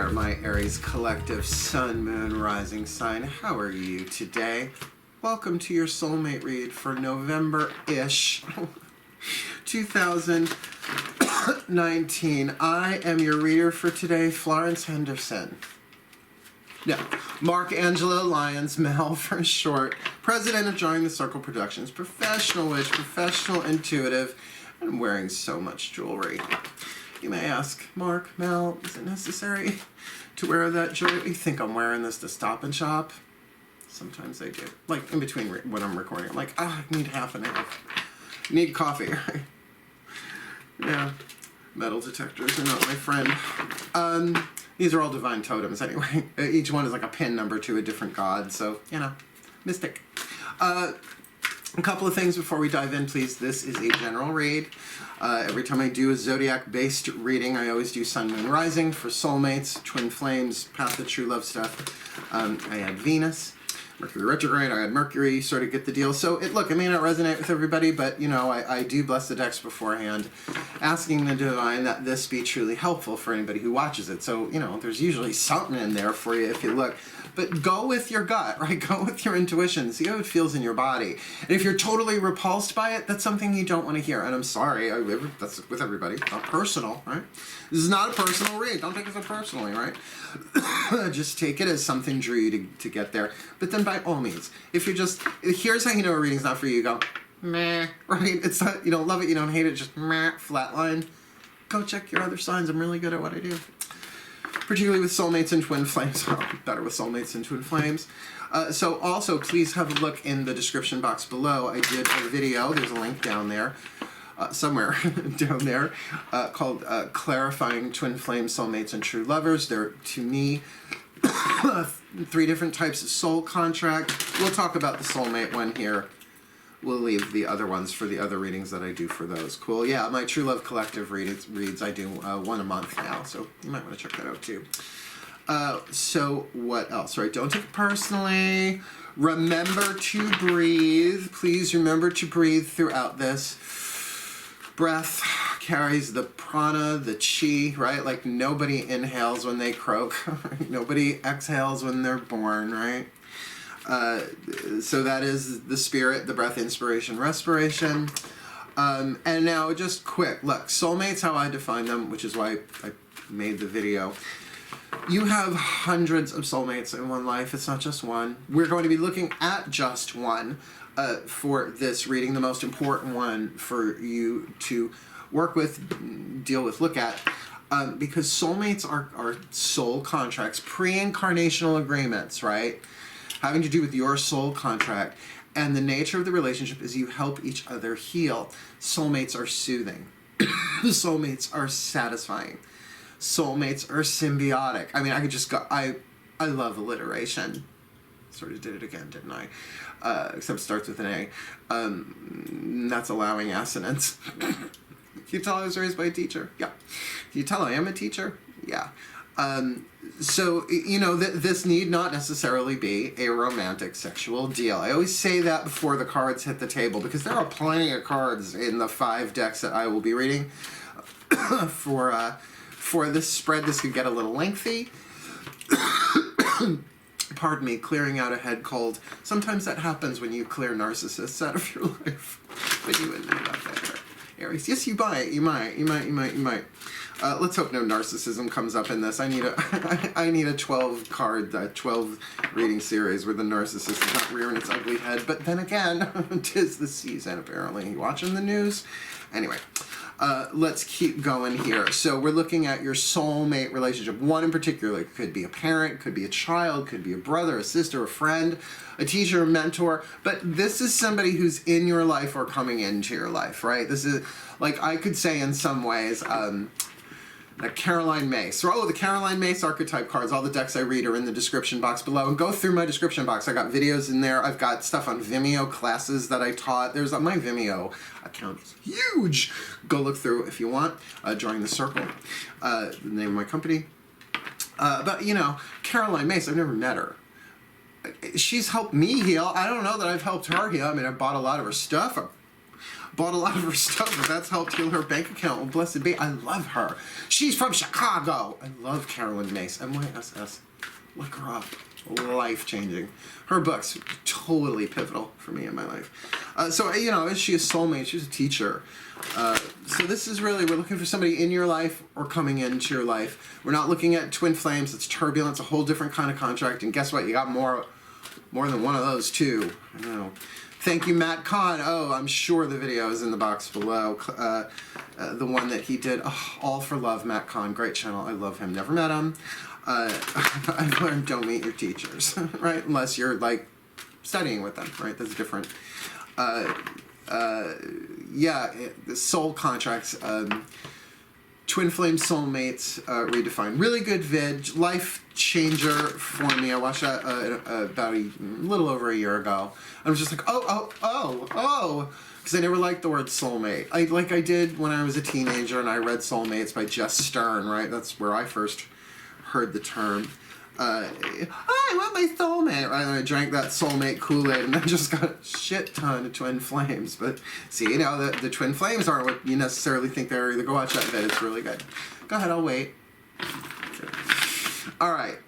there, my Aries collective sun, moon, rising sign. How are you today? Welcome to your soulmate read for November-ish 2019. I am your reader for today, Florence Henderson. Now, Mark Angelo, Lyons, Mel for short, president of Join the Circle Productions, professional witch, professional intuitive, and I'm wearing so much jewelry. You may ask, Mark, Mel, is it necessary to wear that jewelry? You think I'm wearing this to Stop and Shop? Sometimes I do. Like, in between when I'm recording, I'm like, I need half and half. Need coffee, right? Yeah, metal detectors are not my friend. These are all divine totems anyway. Each one is like a pin number to a different god, so, you know, mystic. A couple of things before we dive in, please. This is a general read. Every time I do a zodiac-based reading, I always do Sun, Moon, Rising for soulmates, twin flames, path of true love stuff. I add Venus, Mercury retrograde, I add Mercury, sort of get the deal. So, look, it may not resonate with everybody, but, you know, I do bless the decks beforehand, asking the divine that this be truly helpful for anybody who watches it. So, you know, there's usually something in there for you if you look. But go with your gut, right? Go with your intuition. See how it feels in your body. And if you're totally repulsed by it, that's something you don't want to hear. And I'm sorry, that's with everybody. Not personal, right? This is not a personal read. Don't take it so personally, right? Just take it as something drew you to get there. But then by all means, if you're just, here's how you know a reading's not for you. You go, meh, right? It's not, you don't love it, you don't hate it, just meh, flatline. Go check your other signs. I'm really good at what I do. Particularly with soulmates and twin flames. Oh, better with soulmates and twin flames. So also, please have a look in the description box below. I did a video, there's a link down there, somewhere down there, called Clarifying Twin Flames, Soulmates, and True Lovers. They're, to me, 3 different types of soul contract. We'll talk about the soulmate one here. We'll leave the other ones for the other readings that I do for those. Cool. Yeah, my True Love Collective reads I do one a month now, so you might want to check that out too. So what else, right? Don't take it personally. Remember to breathe. Please remember to breathe throughout this. Breath carries the prana, the chi, right? Like nobody inhales when they croak. Nobody exhales when they're born, right? So that is the spirit, the breath, inspiration, respiration. And now just quick, look, soulmates, how I define them, which is why I made the video. You have hundreds of soulmates in one life. It's not just one. We're going to be looking at just one for this reading, the most important one for you to work with, deal with, look at. Because soulmates are soul contracts, pre-incarnational agreements, right? Having to do with your soul contract. And the nature of the relationship is you help each other heal. Soulmates are soothing. Soulmates are satisfying. Soulmates are symbiotic. I mean, I could just go, I love alliteration. Sort of did it again, didn't I? Except it starts with an A. That's allowing assonance. Can you tell I was raised by a teacher? Yeah. Can you tell I am a teacher? Yeah. So, you know, this need not necessarily be a romantic sexual deal. I always say that before the cards hit the table, because there are plenty of cards in the 5 decks that I will be reading. For this spread, this could get a little lengthy. Pardon me, clearing out a head cold. Sometimes that happens when you clear narcissists out of your life. But you wouldn't know about that, Aries. Yes, you might. Let's hope no narcissism comes up in this. I need a 12 card, 12 reading series where the narcissist is not rearing its ugly head. But then again, 'tis the season apparently. You watching the news? Anyway, let's keep going here. So we're looking at your soulmate relationship. One in particular. It could be a parent, could be a child, could be a brother, a sister, a friend, a teacher, a mentor. But this is somebody who's in your life or coming into your life, right? This is, like, I could say in some ways, the Caroline Mace. Oh, the Caroline Mace archetype cards. All the decks I read are in the description box below. And go through my description box. I got videos in there. I've got stuff on Vimeo, classes that I taught. There's my Vimeo account is huge. Go look through if you want. Join the Circle, the name of my company. But, you know, Caroline Mace, I've never met her. She's helped me heal. I don't know that I've helped her heal. I mean, I bought a lot of her stuff. bought a lot of her stuff, but that's helped heal her bank account. Well, blessed be. I love her. She's from Chicago. I love Carolyn Mace. MYSS. Look her up. Life-changing. Her books, totally pivotal for me in my life. So, you know, is she a soulmate? She's a teacher. So this is really, we're looking for somebody in your life or coming into your life. We're not looking at twin flames. It's turbulence, a whole different kind of contract. And guess what? You got more than one of those, too. I know. Thank you, Matt Kahn. Oh, I'm sure the video is in the box below. The one that he did. Oh, All for Love, Matt Kahn. Great channel. I love him. Never met him. I've learned don't meet your teachers, right? Unless you're, like, studying with them, right? That's different. Yeah, the soul contracts. Twin Flame Soulmates redefined. Really good vid. Life changer for me. I watched that about a little over a year ago. I was just like, oh. Because I never liked the word soulmate. Like I did when I was a teenager and I read Soulmates by Jess Stern, right? That's where I first heard the term. I want my soulmate, right? And I drank that soulmate Kool-Aid and I just got a shit ton of twin flames. But see, you know, the twin flames aren't what you necessarily think they are either. Go watch that vid, it's really good. Go ahead, I'll wait. All right,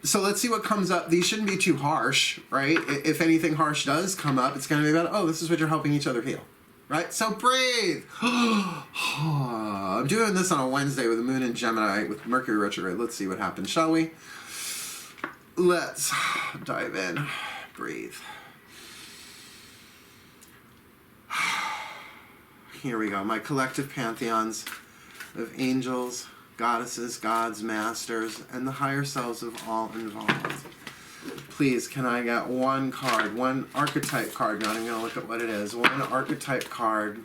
so let's see what comes up. These shouldn't be too harsh, right? If anything harsh does come up, it's gonna be about, oh, this is what you're helping each other heal. Right? So breathe. I'm doing this on a Wednesday with the moon in Gemini with Mercury retrograde. Let's see what happens, shall we? Let's dive in. Breathe. Here we go. My collective pantheons of angels, goddesses, gods, masters, and the higher selves of all involved. Please, can I get one card, one archetype card? Not even going to look at what it is. One archetype card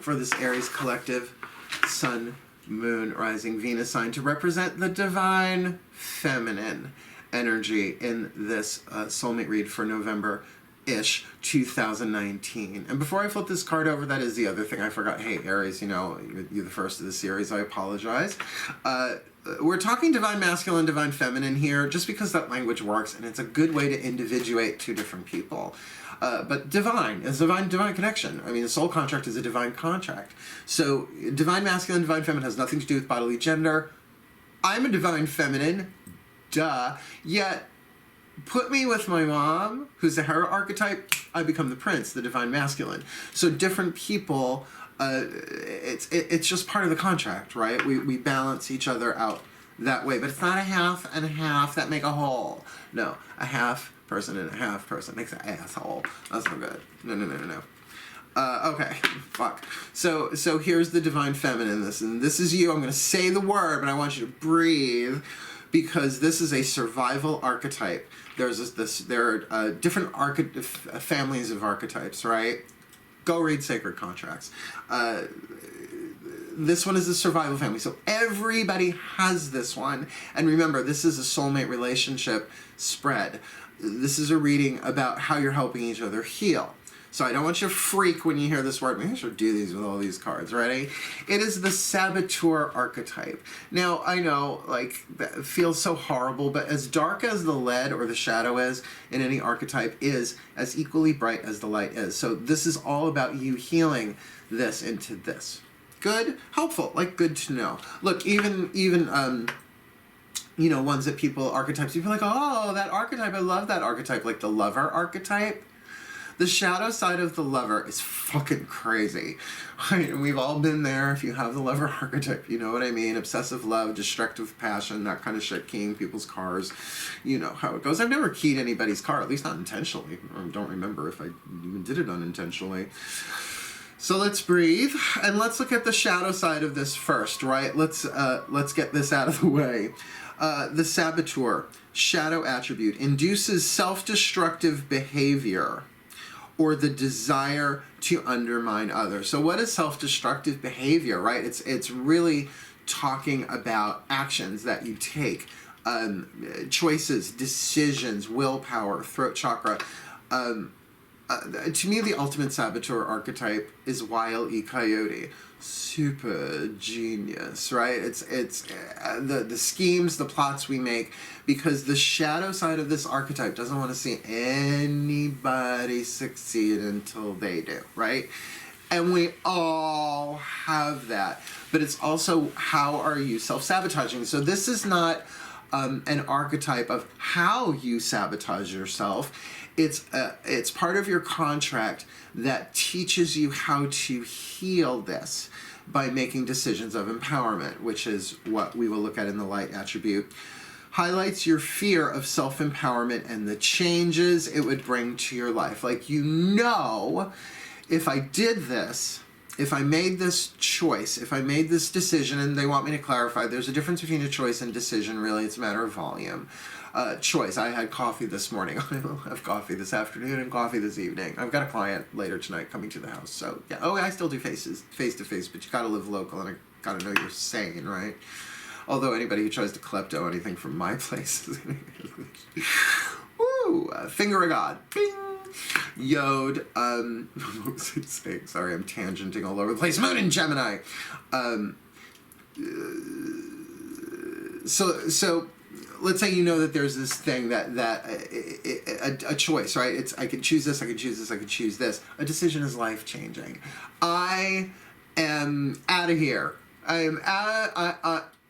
for this Aries collective, Sun, Moon, Rising, Venus sign to represent the divine feminine energy in this soulmate read for November-ish 2019. And before I flip this card over, that is the other thing I forgot. Hey, Aries, you know, you're the first of the series. I apologize. We're talking divine masculine, divine feminine here, just because that language works, and it's a good way to individuate two different people. But divine is divine connection. I mean, the soul contract is a divine contract. So divine masculine, divine feminine has nothing to do with bodily gender. I'm a divine feminine, duh. Yet, put me with my mom, who's the hero archetype, I become the prince, the divine masculine. So different people, it's just part of the contract, right? We balance each other out that way. But it's not a half and a half that make a whole. No, a half person and a half person makes an asshole. That's no good. No. Okay, fuck. So here's the divine feminine. This is you. I'm going to say the word, but I want you to breathe, because this is a survival archetype. There are different families of archetypes, right? Go read Sacred Contracts. This one is the survival family. So everybody has this one. And remember, this is a soulmate relationship spread. This is a reading about how you're helping each other heal. So I don't want you to freak when you hear this word. Maybe I should do these with all these cards. Ready? It is the saboteur archetype. Now, I know, like, that feels so horrible, but as dark as the lead or the shadow is in any archetype is, as equally bright as the light is. So this is all about you healing this into this. Good? Helpful. Like, good to know. Look, even you know, ones that archetypes, people are like, oh, that archetype, I love that archetype. Like the lover archetype. The shadow side of the lover is fucking crazy. Right? And we've all been there. If you have the lover archetype, you know what I mean. Obsessive love, destructive passion, that kind of shit, keying people's cars. You know how it goes. I've never keyed anybody's car, at least not intentionally. I don't remember if I even did it unintentionally. So let's breathe, and let's look at the shadow side of this first, right? Let's get this out of the way. The saboteur, shadow attribute, induces self-destructive behavior or the desire to undermine others. So what is self-destructive behavior, right? It's really talking about actions that you take, choices, decisions, willpower, throat chakra. to me, the ultimate saboteur archetype is Wile E. Coyote. Super genius, right? It's the schemes, the plots we make, because the shadow side of this archetype doesn't want to see anybody succeed until they do, right? And we all have that. But it's also, how are you self-sabotaging? So this is not an archetype of how you sabotage yourself. It's part of your contract that teaches you how to heal this by making decisions of empowerment, which is what we will look at in the light attribute. Highlights your fear of self-empowerment and the changes it would bring to your life. Like, you know, if I did this, if I made this choice, if I made this decision, and they want me to clarify, there's a difference between a choice and decision, really. It's a matter of volume. Choice. I had coffee this morning. I will have coffee this afternoon and coffee this evening. I've got a client later tonight coming to the house. So, yeah. Oh, I still do face-to-face, but you gotta live local, and I gotta know you're sane, right? Although anybody who tries to klepto anything from my place is... Woo! Finger of God. Bing! Yod. What was I saying? Sorry, I'm tangenting all over the place. Moon in Gemini. So let's say you know that there's this thing that a choice, right? It's, I can choose this, I can choose this, I can choose this. A decision is life-changing. I am out of here. I'm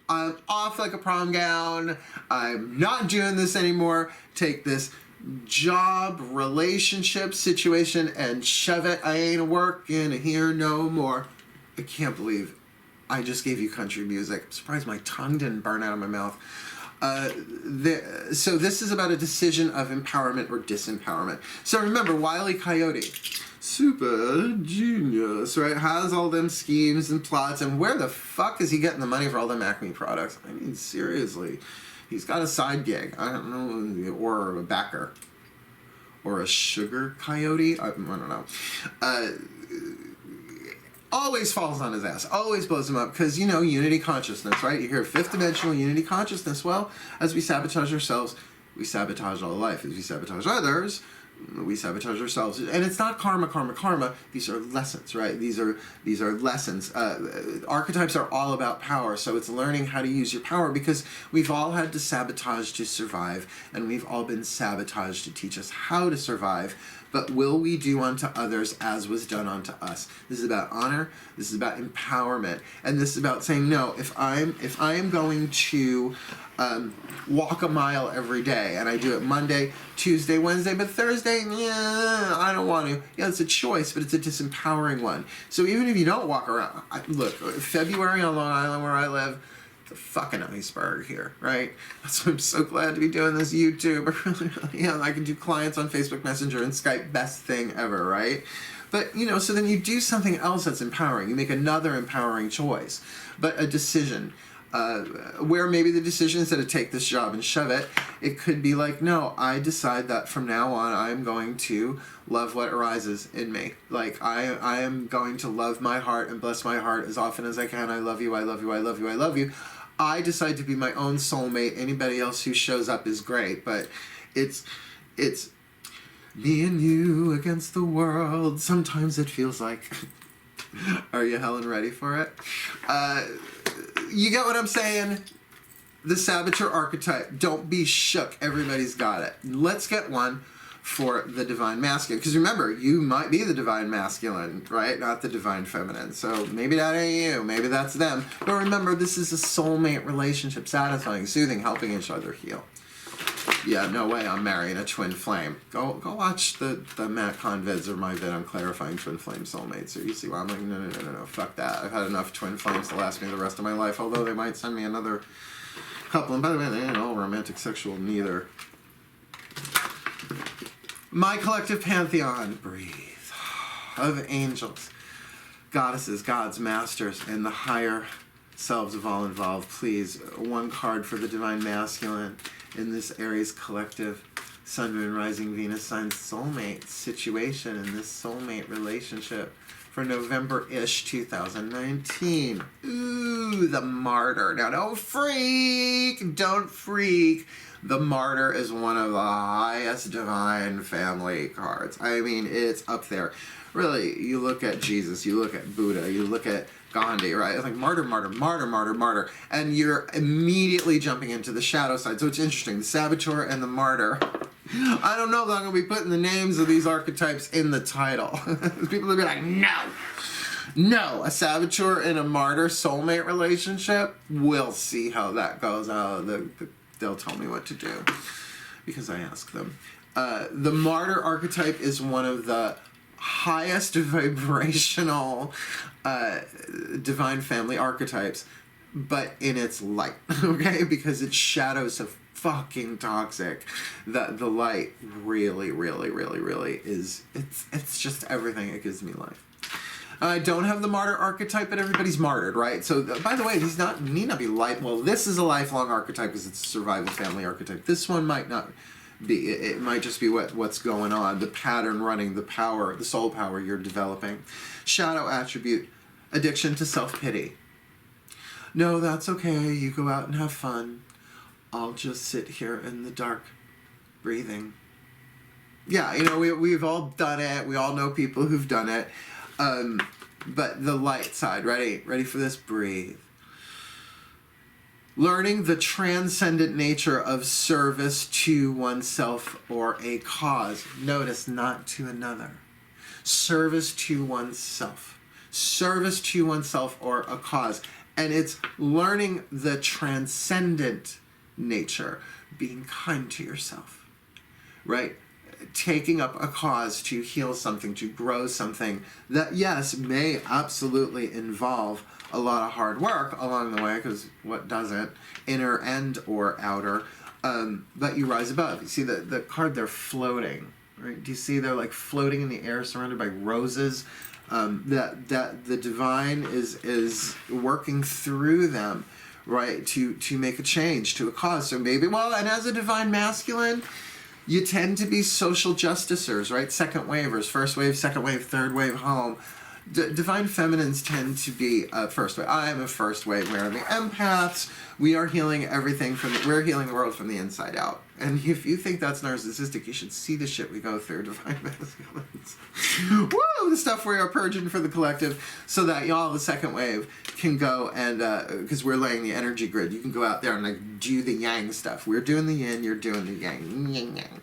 off like a prom gown. I'm not doing this anymore. Take this job, relationship, situation, and shove it. I ain't working here no more. I can't believe I just gave you country music. I'm surprised my tongue didn't burn out of my mouth. So this is about a decision of empowerment or disempowerment. So remember, Wile E. Coyote, super genius, right? Has all them schemes and plots, and where the fuck is he getting the money for all them Acme products? I mean, seriously. He's got a side gig. I don't know, or a backer. Or a sugar coyote. I don't know. Always falls on his ass. Always blows him up. Because, you know, unity consciousness, right? You hear fifth dimensional unity consciousness. Well, as we sabotage ourselves, we sabotage all life. As we sabotage others, we sabotage ourselves. And it's not karma. These are lessons, right? These are lessons. Archetypes are all about power, so it's learning how to use your power, because we've all had to sabotage to survive, and we've all been sabotaged to teach us how to survive. But will we do unto others as was done unto us? This is about honor. This is about empowerment, and this is about saying, no, if I am going to walk a mile every day, and I do it Monday, Tuesday, Wednesday, but Thursday, yeah, I don't want to. Yeah, it's a choice, but it's a disempowering one. So even if you don't walk around, look, February on Long Island where I live, it's a fucking iceberg here, right? That's why I'm so glad to be doing this YouTube. Yeah, I can do clients on Facebook Messenger and Skype, best thing ever, right? But, you know, so then you do something else that's empowering. You make another empowering choice, but a decision. Where maybe the decision, instead of take this job and shove it, it could be like, no, I decide that from now on I'm going to love what arises in me. Like, I am going to love my heart and bless my heart as often as I can. I love you, I love you, I love you, I love you. I decide to be my own soulmate. Anybody else who shows up is great, but it's me and you against the world. Sometimes it feels like... Are you Helen ready for it? You get what I'm saying? The saboteur archetype. Don't be shook. Everybody's got it. Let's get one for the divine masculine. Because remember, you might be the divine masculine, right? Not the divine feminine. So maybe that ain't you. Maybe that's them. But remember, this is a soulmate relationship. Satisfying, soothing, helping each other heal. Yeah, no way I'm marrying a twin flame. Go watch the Matt Kahn vids or my vid on clarifying twin flame soulmates. So you see why I'm like, no, fuck that. I've had enough twin flames to last me the rest of my life, although they might send me another couple. And by the way, they ain't all romantic sexual neither. My collective pantheon, breathe, of angels, goddesses, gods, masters, and the higher selves of all involved. Please, one card for the divine masculine in this Aries collective Sun, Moon, Rising, Venus sign soulmate situation, in this soulmate relationship for November-ish 2019. Ooh, the Martyr. Now, don't freak. Don't freak. The Martyr is one of the highest Divine Family cards. I mean, it's up there. Really, you look at Jesus, you look at Buddha, you look at Gandhi, right? It's like martyr, martyr, martyr, martyr, martyr. And you're immediately jumping into the shadow side. So it's interesting. The Saboteur and the Martyr. I don't know that I'm going to be putting the names of these archetypes in the title. People will be like, no. No, a Saboteur and a Martyr soulmate relationship. We'll see how that goes. They'll tell me what to do because I ask them. The Martyr archetype is one of the highest vibrational Divine Family archetypes, but in its light, okay? Because its shadows are fucking toxic. The light really, really, really, really is, it's just everything. It gives me life. I don't have the Martyr archetype, but everybody's martyred, right? So, by the way, these need not be life. Well, this is a lifelong archetype because it's a survival family archetype. This one might not be. It might just be what's going on, the pattern running, the power, the soul power you're developing. Shadow attribute, addiction to self-pity. No, that's okay. You go out and have fun. I'll just sit here in the dark, breathing. Yeah, you know, we've all done it. We all know people who've done it. But the light side, ready for this? Breathe. Learning the transcendent nature of service to oneself or a cause. Notice, not to another. Service to oneself. Service to oneself or a cause. And it's learning the transcendent nature. Being kind to yourself. Right? Taking up a cause to heal something, to grow something that, yes, may absolutely involve a lot of hard work along the way, because what doesn't, inner and or outer, but you rise above. You see the card, they're floating, right? Do you see they're like floating in the air surrounded by roses? That the divine is working through them, right, to make a change, to a cause. So maybe, well, and as a divine masculine, you tend to be social justicers, right? Second wavers, first wave, second wave, third wave, home. Divine feminines tend to be first wave. I am a first wave. We're the empaths. We are healing everything we're healing the world from the inside out. And if you think that's narcissistic, you should see the shit we go through, divine masculines. Woo! The stuff we are purging for the collective, so that y'all, the second wave, can go and, because we're laying the energy grid, you can go out there and like do the yang stuff. We're doing the yin, you're doing the yang. Yin yang.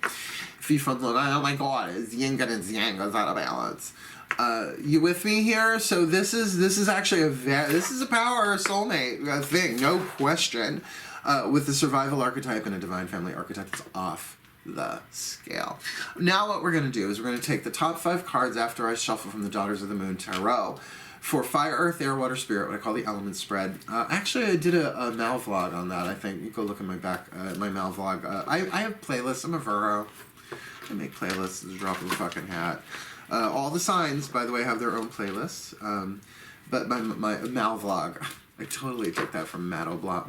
If you feel like, oh my god, it's yin and yang goes out of balance. You with me here? So this is actually this is a power soulmate thing, no question. With the survival archetype and a divine family archetype, it's off the scale. Now what we're going to do is we're going to take the top 5 cards after I shuffle from the Daughters of the Moon Tarot for Fire, Earth, Air, Water, Spirit, what I call the element spread. Actually, I did a Mal vlog on that. I think you go look at my my Mal vlog. I have playlists. I'm a Virgo. I make playlists as a drop of a fucking hat. All the signs, by the way, have their own playlists. But my Mal vlog, I totally took that from Mal vlog.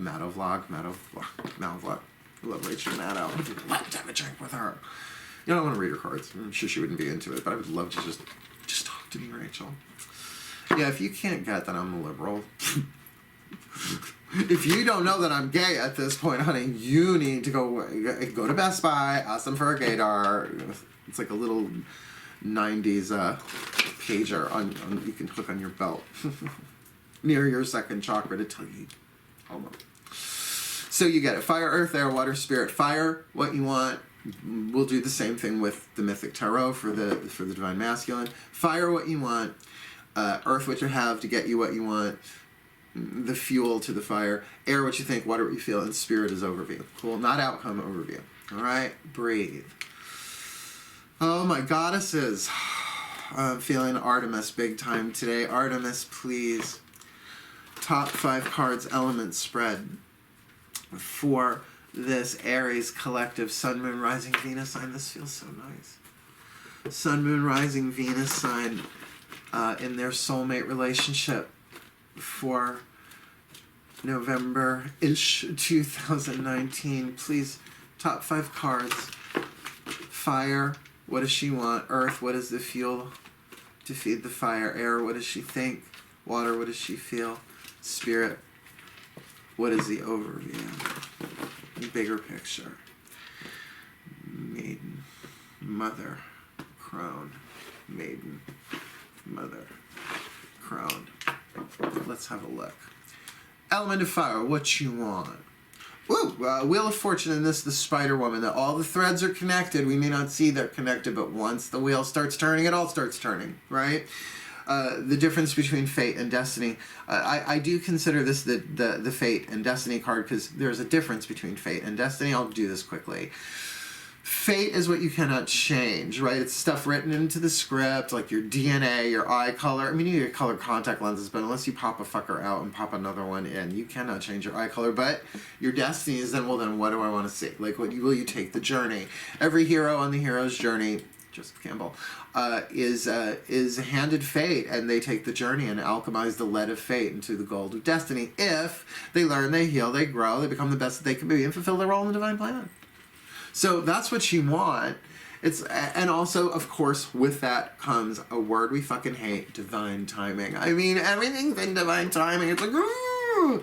I love Rachel Maddow. I'd love to have a drink with her. You know, I don't want to read her cards. I'm sure she wouldn't be into it, but I would love to just talk to me, Rachel. Yeah, if you can't get that I'm a liberal, if you don't know that I'm gay at this point, honey, you need to go to Best Buy, ask them for a gaydar. It's like a little 90s pager on you can hook on your belt near your second chakra to tell you. Hold on. So you get it. Fire, Earth, Air, Water, Spirit. Fire, what you want. We'll do the same thing with the Mythic Tarot for the Divine Masculine. Fire, what you want. Earth, what you have to get you what you want. The fuel to the fire. Air, what you think. Water, what you feel. And Spirit is overview. Cool. Not outcome, overview. All right. Breathe. Oh, my goddesses. I'm feeling Artemis big time today. Artemis, please. Top 5 cards, element spread for this Aries collective Sun, Moon, Rising, Venus sign. This feels so nice. Sun, Moon, Rising, Venus sign in their soulmate relationship for November-ish 2019. Please, top 5 cards. Fire, what does she want? Earth, what is the fuel to feed the fire. Air, what does she think? Water, what does she feel? Spirit, what is the overview? The bigger picture. Maiden, mother, crone, maiden, mother, crone. Let's have a look. Element of fire, what you want? Woo! Wheel of Fortune in this, the Spider Woman. That all the threads are connected. We may not see they're connected, but once the wheel starts turning, it all starts turning, right? The difference between fate and destiny. I do consider this the fate and destiny card because there's a difference between fate and destiny. I'll do this quickly. Fate is what you cannot change, right? It's stuff written into the script, like your DNA, your eye color. I mean, you get color contact lenses, but unless you pop a fucker out and pop another one in, you cannot change your eye color. But your destiny is then, well, then what do I want to see? Like, will you take the journey? Every hero on the hero's journey, Joseph Campbell, is handed fate, and they take the journey and alchemize the lead of fate into the gold of destiny. If they learn, they heal, they grow, they become the best that they can be, and fulfill their role in the divine plan. So that's what you want. And also, of course, with that comes a word we fucking hate: divine timing. I mean, everything's in divine timing. It's like, ooh,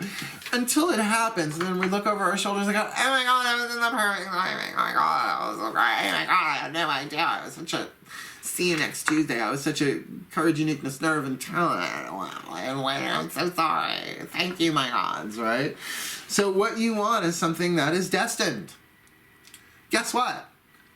until it happens, and then we look over our shoulders and go, oh my god, I was in the perfect timing. Oh my god, that was so great. Oh my god, I had no idea. I was such a... See you next Tuesday. I was such a courage, uniqueness, nerve, and talent. I'm so sorry. Thank you, my gods, right? So what you want is something that is destined. Guess what?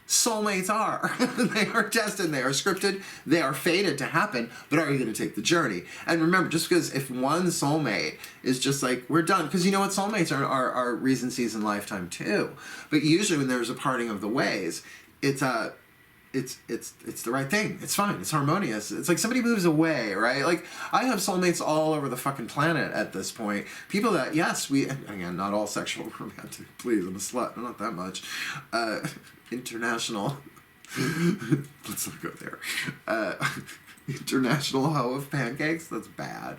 Soulmates are. They are destined. They are scripted. They are fated to happen. But are you going to take the journey? And remember, just because if one soulmate is just like, we're done. Because you know what? Soulmates are recencies in lifetime too. But usually when there's a parting of the ways, it's the right thing. It's fine. It's harmonious. It's like somebody moves away, right? Like, I have soulmates all over the fucking planet at this point. People that, yes, again, not all sexual romantic. Please, I'm a slut. Not that much. International. Let's not go there. International hoe of pancakes. That's bad.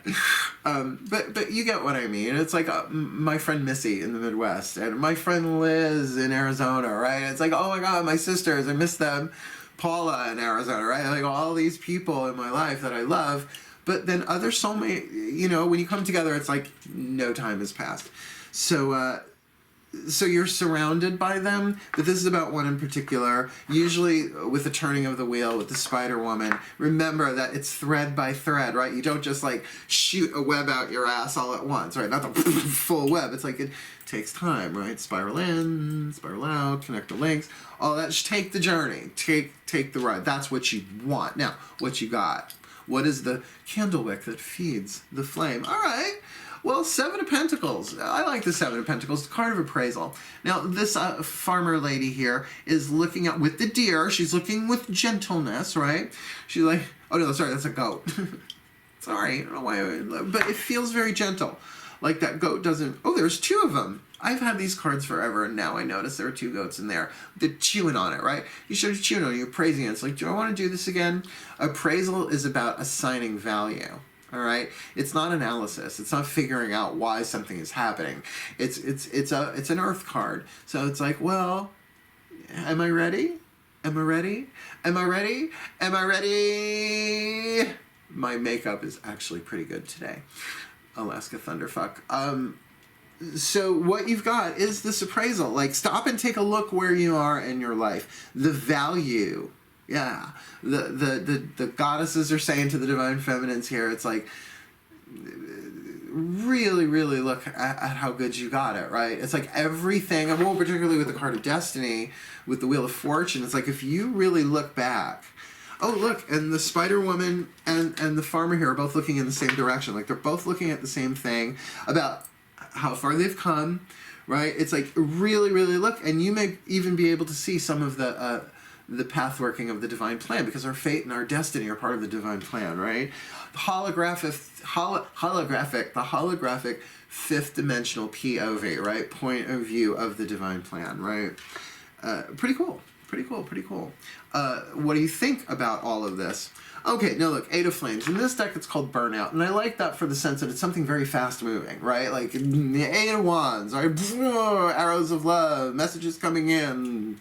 But you get what I mean. It's like my friend Missy in the Midwest and my friend Liz in Arizona, right? It's like, oh my god, my sisters, I miss them. Paula in Arizona, right? Like all these people in my life that I love. But then other soulmate, you know, when you come together, it's like no time has passed. So you're surrounded by them, but this is about one in particular. Usually with the turning of the wheel, with the Spider Woman, remember that it's thread by thread, right? You don't just like shoot a web out your ass all at once, right? Not the full web. It's like it takes time, right? Spiral in, spiral out, connect the links, all that. Just take the journey, take the ride. That's what you want. Now, what you got? What is the candle wick that feeds the flame? All right. Well, Seven of Pentacles. I like the Seven of Pentacles, the card of appraisal. Now, this farmer lady here is looking at, with the deer, she's looking with gentleness, right? She's like, oh no, sorry, that's a goat. Sorry, I don't know why, but it feels very gentle. Like that goat doesn't, oh, there's two of them. I've had these cards forever, and now I notice there are two goats in there. They're chewing on it, right? You should chewing on it, you're praising it. It's like, do I want to do this again? Appraisal is about assigning value. All right, it's not analysis. It's not figuring out why something is happening. It's an earth card. So it's like, well, am I ready? Am I ready? Am I ready? Am I ready? My makeup is actually pretty good today. Alaska Thunderfuck. So what you've got is this appraisal. Like, stop and take a look where you are in your life. The value. Yeah, the goddesses are saying to the divine feminines here, it's like, really, really look at how good you got it, right? It's like everything, and well, particularly with the card of destiny, with the Wheel of Fortune, it's like if you really look back, oh look, and the Spider Woman and the farmer here are both looking in the same direction. Like they're both looking at the same thing about how far they've come, right? It's like really, really look, and you may even be able to see some of the path working of the divine plan, because our fate and our destiny are part of the divine plan, right? The holographic fifth dimensional POV, right? Point of view of the divine plan, right? Pretty cool. What do you think about all of this? Okay, now look, Eight of Flames. In this deck, it's called Burnout, and I like that for the sense that it's something very fast-moving, right? Like, the Eight of Wands, right? Arrows of love, messages coming in.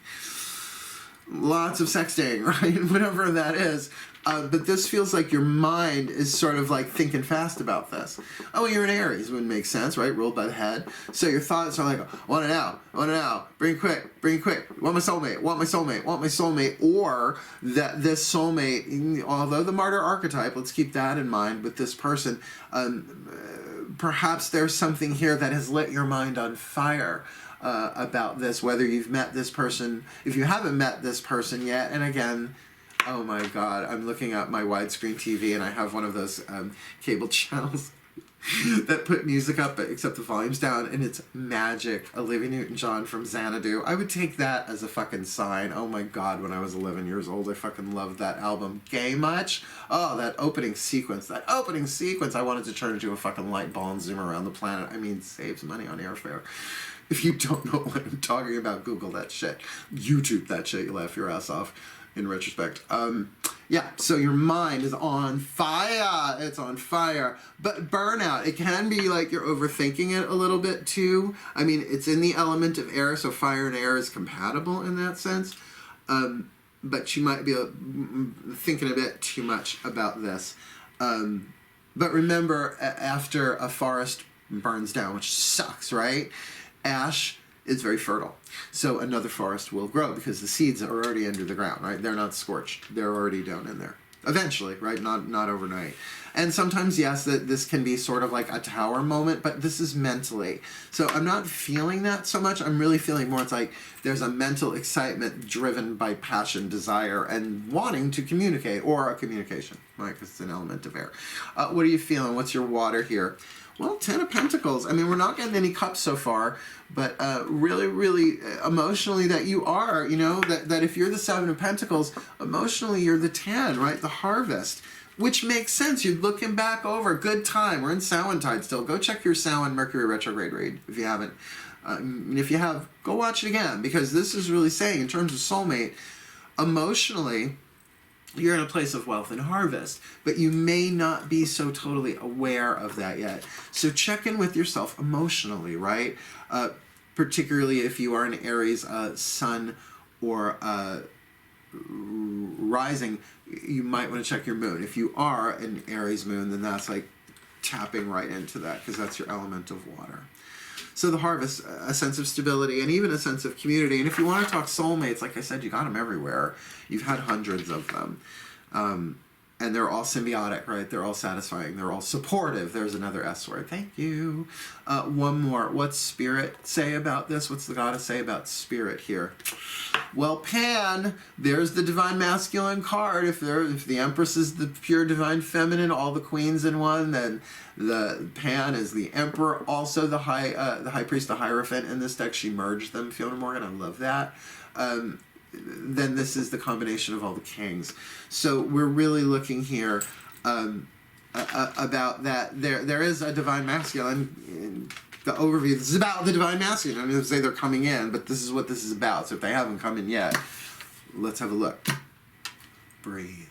lots of sexting, right? Whatever that is. But this feels like your mind is sort of like thinking fast about this. Oh, you're an Aries, would make sense, right? Ruled by the head. So your thoughts are like, want it now, bring it quick, want my soulmate, want my soulmate, or that this soulmate, although the martyr archetype, let's keep that in mind with this person, perhaps there's something here that has lit your mind on fire about this, whether you've met this person, if you haven't met this person yet, and again, oh my God, I'm looking at my widescreen TV and I have one of those cable channels that put music up except the volume's down, and it's magic. Olivia Newton-John from Xanadu. I would take that as a fucking sign. Oh my God, when I was 11 years old, I fucking loved that album. Gay much? Oh, that opening sequence. I wanted to turn into a fucking light ball and zoom around the planet. I mean, saves money on airfare. If you don't know what I'm talking about, Google that shit. YouTube that shit, you laugh your ass off. In retrospect. Yeah, so your mind is on fire. It's on fire. But burnout, it can be like you're overthinking it a little bit too. I mean, it's in the element of air, so fire and air is compatible in that sense. But you might be thinking a bit too much about this. But remember, after a forest burns down, which sucks, right? Ash is very fertile. So another forest will grow because the seeds are already under the ground, right? They're not scorched. They're already down in there. Eventually, right? Not overnight. And sometimes, yes, that this can be sort of like a tower moment, but this is mentally. So I'm not feeling that so much. I'm really feeling more, it's like there's a mental excitement driven by passion, desire, and wanting to communicate, or a communication, right? Because it's an element of air. What are you feeling? What's your water here? Well, 10 of Pentacles. I mean, we're not getting any cups so far, but really, really emotionally that you are, you know, that if you're the 7 of Pentacles, emotionally you're the 10, right? The harvest, which makes sense. You're looking back over, good time. We're in Samhain tide still. Go check your Samhain Mercury retrograde read if you haven't. And if you have, go watch it again, because this is really saying, in terms of soulmate, emotionally, you're in a place of wealth and harvest, but you may not be so totally aware of that yet. So check in with yourself emotionally, right? Particularly if you are an Aries sun or rising, you might want to check your moon. If you are an Aries moon, then that's like tapping right into that, because that's your element of water. So the harvest, a sense of stability, and even a sense of community. And if you want to talk soulmates, like I said, you got them everywhere. You've had hundreds of them. And they're all symbiotic, right? They're all satisfying. They're all supportive. There's another S word. Thank you. One more. What's Spirit say about this? What's the goddess say about Spirit here? Well, Pan, there's the divine masculine card. If the Empress is the pure divine feminine, all the queens in one, then the Pan is the Emperor, also the high priest, the Hierophant in this deck. She merged them, Fiona Morgan. I love that. Then this is the combination of all the kings. So we're really looking here about that. There is a divine masculine in the overview. This is about the divine masculine. I'm going to say they're coming in, but this is what this is about. So if they haven't come in yet, let's have a look. Breathe.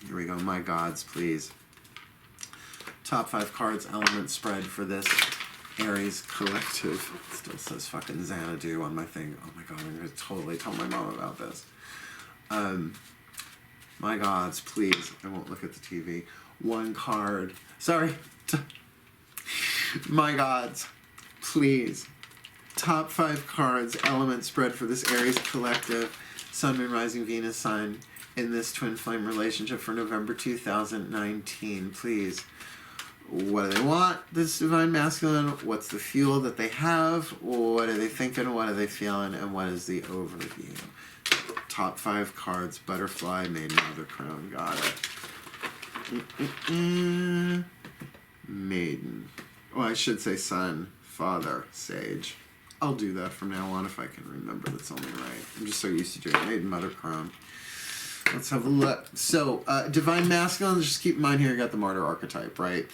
Here we go. My gods, please. Top 5 cards, element spread for this Aries collective. It still says fucking Xanadu on my thing. Oh my god, I'm going to totally tell my mom about this. My gods, please. I won't look at the TV. One card. Sorry. My gods, please. Top 5 cards, element spread for this Aries collective. Sun, Moon, Rising, Venus sign in this twin flame relationship for November 2019. Please. What do they want, this divine masculine? What's the fuel that they have? What are they thinking? What are they feeling? And what is the overview? Top 5 cards, butterfly, maiden, mother, crown. Got it. Maiden. Oh, I should say sun, father, sage. I'll do that from now on if I can remember. That's only right. I'm just so used to doing maiden, mother, crown. Let's have a look. So, divine masculine, just keep in mind here, you got the martyr archetype, right?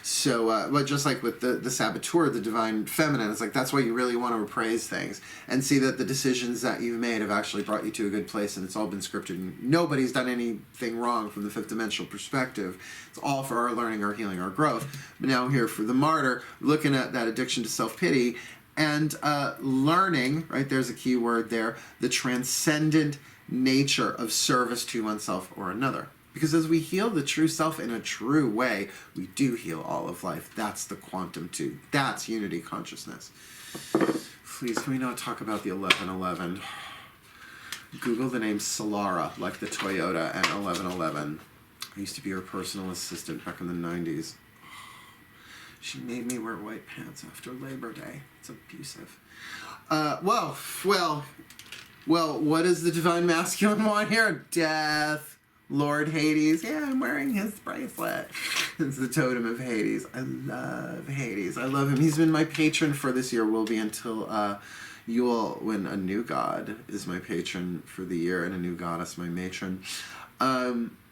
So, but just like with the saboteur, the divine feminine, it's like that's why you really want to appraise things and see that the decisions that you've made have actually brought you to a good place, and it's all been scripted. And nobody's done anything wrong from the fifth dimensional perspective. It's all for our learning, our healing, our growth. But now here for the martyr, looking at that addiction to self-pity, And learning, right, there's a key word there, the transcendent nature of service to oneself or another. Because as we heal the true self in a true way, we do heal all of life. That's the quantum two. That's unity consciousness. Please, can we not talk about the 1111? Google the name Solara, like the Toyota, and 1111. I used to be her personal assistant back in the 90s. She made me wear white pants after Labor Day. It's abusive. Well, what does the divine masculine want here? Death. Lord Hades. Yeah, I'm wearing his bracelet. It's the totem of Hades. I love Hades. I love him. He's been my patron for this year. Will be until Yule, when a new god is my patron for the year and a new goddess my matron.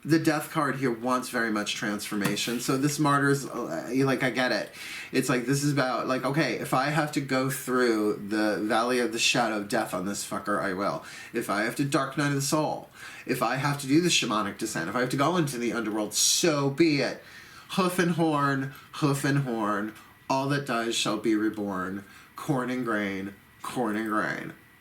The death card here wants very much transformation. So this martyr's, like, I get it. It's like, this is about, like, okay, if I have to go through the valley of the shadow of death on this fucker, I will. If I have to dark night of the soul, if I have to do the shamanic descent, if I have to go into the underworld, so be it. Hoof and horn, all that dies shall be reborn. Corn and grain,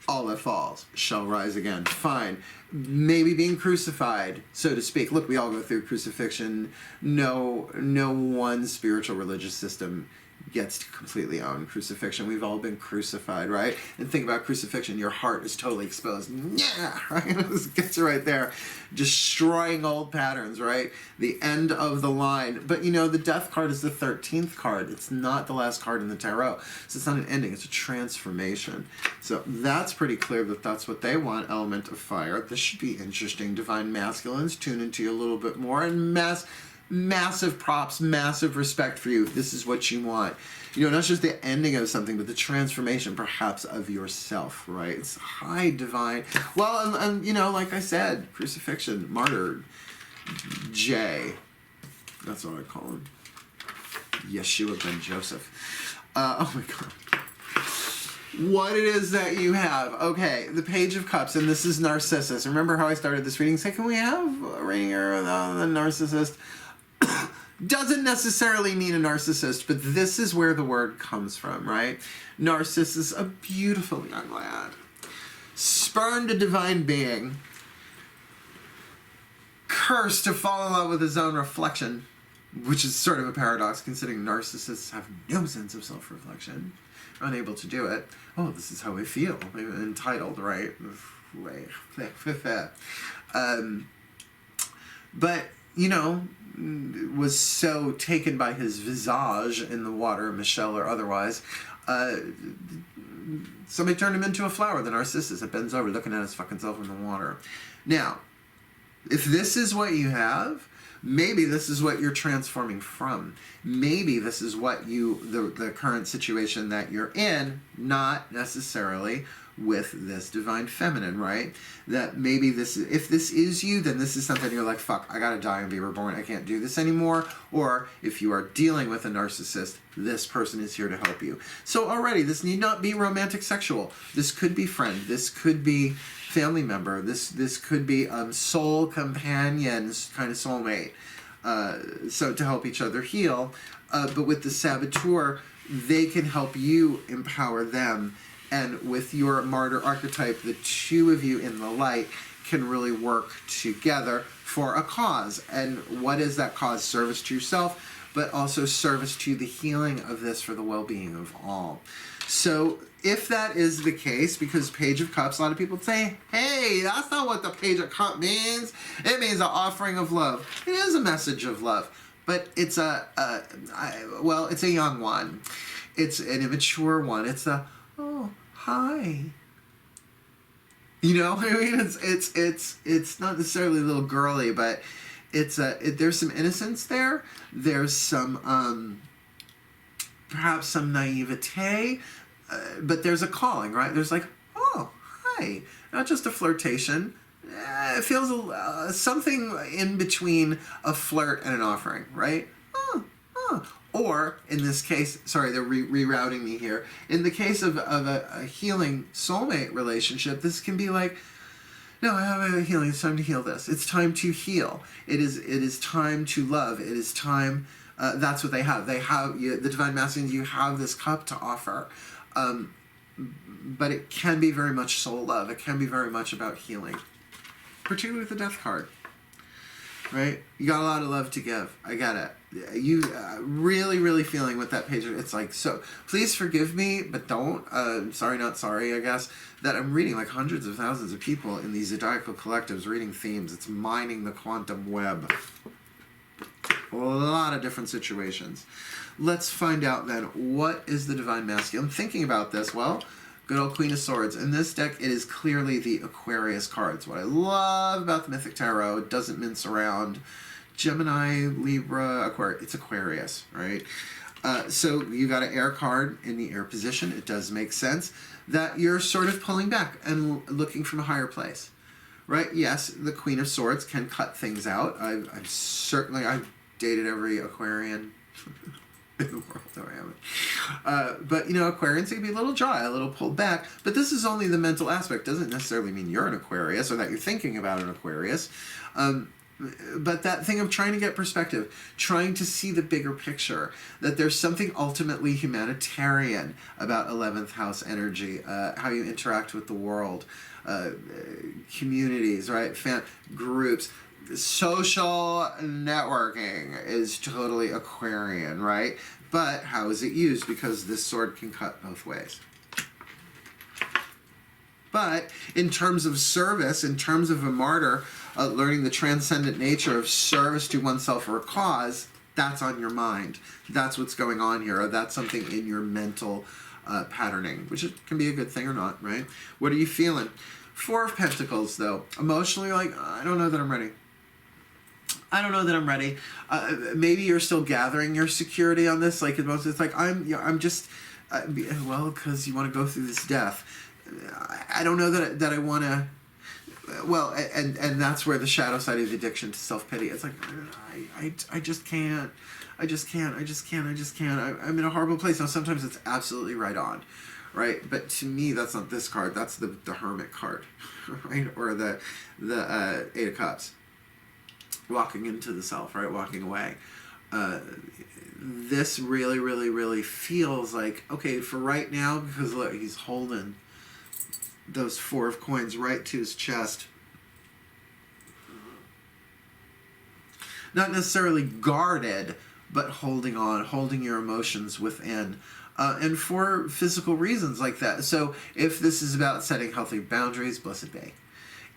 all that falls shall rise again. Fine. Maybe being crucified, so to speak. Look, we all go through crucifixion. No one spiritual religious system gets to completely own crucifixion. We've all been crucified, right? And think about crucifixion. Your heart is totally exposed. Yeah, right? This gets it right there. Destroying old patterns, right? The end of the line. But, the death card is the 13th card. It's not the last card in the tarot. So it's not an ending. It's a transformation. So that's pretty clear that that's what they want, element of fire. This should be interesting. Divine masculines, tune into you a little bit more. And massive props, massive respect for you. This is what you want. Not just the ending of something, but the transformation, perhaps, of yourself, right? It's high divine. Well, and like I said, crucifixion, martyr, J. That's what I call him. Yeshua ben Joseph. Oh my God. What it is that you have. Okay, the Page of Cups, and this is Narcissus. Remember how I started this reading? Say, can we have a reading here of the Narcissist? Doesn't necessarily mean a narcissist, but this is where the word comes from, right? Narcissus, a beautiful young lad, spurned a divine being, cursed to fall in love with his own reflection, which is sort of a paradox considering narcissists have no sense of self-reflection, unable to do it. Oh, this is how I feel. I'm entitled, right? But, was so taken by his visage in the water, Michelle or otherwise, somebody turned him into a flower, the Narcissus, that bends over looking at his fucking self in the water. Now, if this is what you have, maybe this is what you're transforming from. Maybe this is what the current situation that you're in, not necessarily with this divine feminine, right? That maybe if this is you, then this is something you're like, fuck, I gotta die and be reborn, I can't do this anymore. Or if you are dealing with a narcissist, this person is here to help you. So already, this need not be romantic sexual. This could be friend, this could be family member, this could be soul companion, kind of soulmate. So to help each other heal. But with the saboteur, they can help you empower them. And with your martyr archetype, the two of you in the light can really work together for a cause. And what is that cause? Service to yourself, but also service to the healing of this for the well-being of all. So if that is the case, because Page of Cups, a lot of people say, hey, that's not what the Page of Cups means. It means an offering of love. It is a message of love, but it's it's a young one. It's an immature one. It's a, oh, hi. It's not necessarily a little girly, but there's some innocence there. There's some perhaps some naivete, but there's a calling, right? There's like, oh, hi, not just a flirtation. It feels something in between a flirt and an offering, right? Or, in this case, sorry, they're rerouting me here. In the case of a healing soulmate relationship, this can be like, no, I have a healing. It's time to heal this. It's time to heal. It is time to love. It is time That's what they have. They have the divine masculines. You have this cup to offer, but it can be very much soul love. It can be very much about healing, particularly with the death card. Right? You got a lot of love to give. I get it. You really, really feeling what that page is. It's like, so please forgive me, but don't. Sorry, not sorry, I guess. That I'm reading like hundreds of thousands of people in these zodiacal collectives reading themes. It's mining the quantum web. A lot of different situations. Let's find out then, what is the divine masculine? I'm thinking about this. Well, good old Queen of Swords. In this deck, it is clearly the Aquarius cards. What I love about the Mythic Tarot, it doesn't mince around. Gemini, Libra, Aquarius. It's Aquarius, right? So you got an air card in the air position. It does make sense that you're sort of pulling back and looking from a higher place, right? Yes, the Queen of Swords can cut things out. I've dated every Aquarian in the world. No, I haven't. But, you know, Aquarians can be a little dry, a little pulled back. But this is only the mental aspect. Doesn't necessarily mean you're an Aquarius or that you're thinking about an Aquarius. But that thing of trying to get perspective, trying to see the bigger picture, that there's something ultimately humanitarian about 11th house energy, how you interact with the world, communities, right? Groups. Social networking is totally Aquarian, right? But how is it used? Because this sword can cut both ways. But in terms of service, in terms of a martyr, learning the transcendent nature of service to oneself or a cause, that's on your mind. That's what's going on here. Or that's something in your mental patterning, which can be a good thing or not, right? What are you feeling? Four of Pentacles, though. Emotionally, like, I don't know that I'm ready. I don't know that I'm ready. Maybe you're still gathering your security on this. Like, it's like, I'm just, well, because you want to go through this death. I don't know that I want to, well, and that's where the shadow side of the addiction to self-pity. It's like, I just can't. I'm in a horrible place. Now, sometimes it's absolutely right on, right? But to me, that's not this card. That's the Hermit card, right? Or the Eight of Cups. Walking into the self, right? Walking away. This really, really, really feels like, okay, for right now, because look, he's holding those Four of Coins right to his chest. Not necessarily guarded, but holding on, holding your emotions within. And for physical reasons like that. So if this is about setting healthy boundaries, blessed be.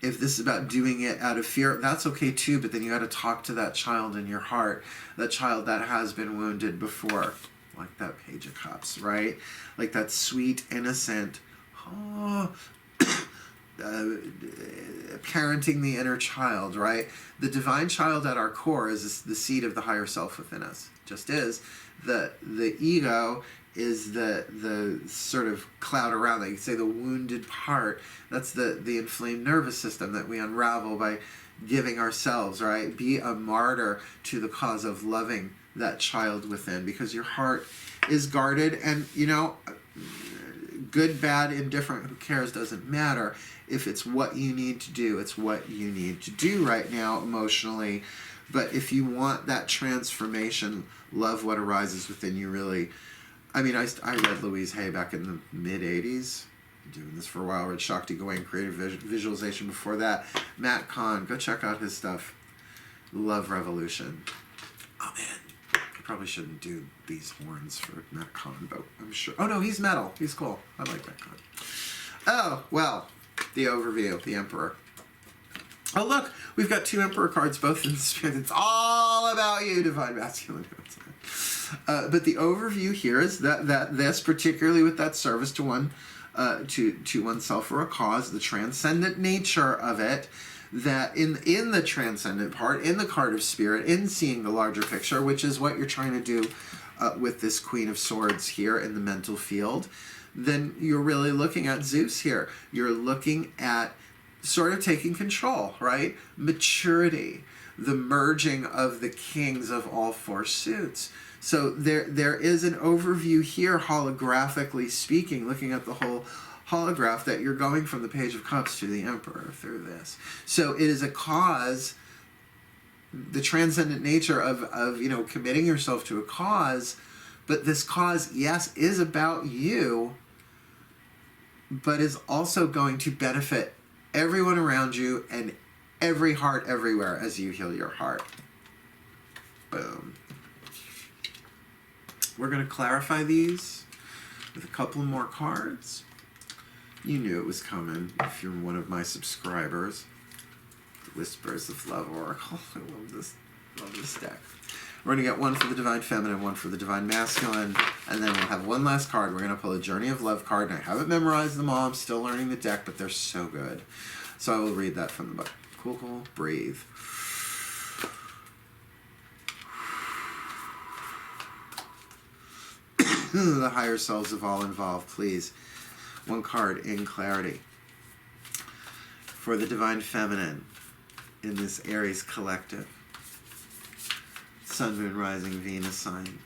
If this is about doing it out of fear, that's okay too, but then you got to talk to that child in your heart, that child that has been wounded before, like that Page of Cups, right? Like that sweet, innocent, parenting the inner child, right? The divine child at our core is the seed of the higher self within us. Just is. The ego is the sort of cloud around that. You could say the wounded part. That's the inflamed nervous system that we unravel by giving ourselves, right? Be a martyr to the cause of loving that child within, because your heart is guarded, and, you know, good, bad, indifferent, who cares, doesn't matter. If it's what you need to do, it's what you need to do right now emotionally. But if you want that transformation, love what arises within you, really. I mean, I read Louise Hay back in the mid-'80s. Doing this for a while. Read Shakti Gawain, Creative Visualization before that. Matt Kahn, go check out his stuff. Love Revolution. Oh, man. I probably shouldn't do these horns for Matt Kahn, but I'm sure. Oh, no, he's metal. He's cool. I like Matt Kahn. Oh, well, the overview, the Emperor. Oh, look, we've got two Emperor cards, both in the spirit. It's all about you, Divine Masculine. But the overview here is that this, particularly with that service to one, to oneself or a cause, the transcendent nature of it, that in the transcendent part, in the card of spirit, in seeing the larger picture, which is what you're trying to do with this Queen of Swords here in the mental field, then you're really looking at Zeus here. You're looking at sort of taking control, right? Maturity, the merging of the kings of all four suits. So there is an overview here, holographically speaking, looking at the whole holograph, that you're going from the Page of Cups to the Emperor through this. So it is a cause the transcendent nature of you know, committing yourself to a cause, but this cause, yes, is about you, but is also going to benefit everyone around you and every heart everywhere as you heal your heart. Boom. We're going to clarify these with a couple more cards. You knew it was coming if you're one of my subscribers. The Whispers of Love Oracle. I love this deck. We're going to get one for the Divine Feminine, one for the Divine Masculine, and then we'll have one last card. We're going to pull a Journey of Love card, and I haven't memorized them all. I'm still learning the deck, but they're so good. So I will read that from the book. Cool, cool, breathe. The higher selves of all involved, please. One card in clarity. For the Divine Feminine in this Aries collective. Sun, Moon, Rising, Venus sign.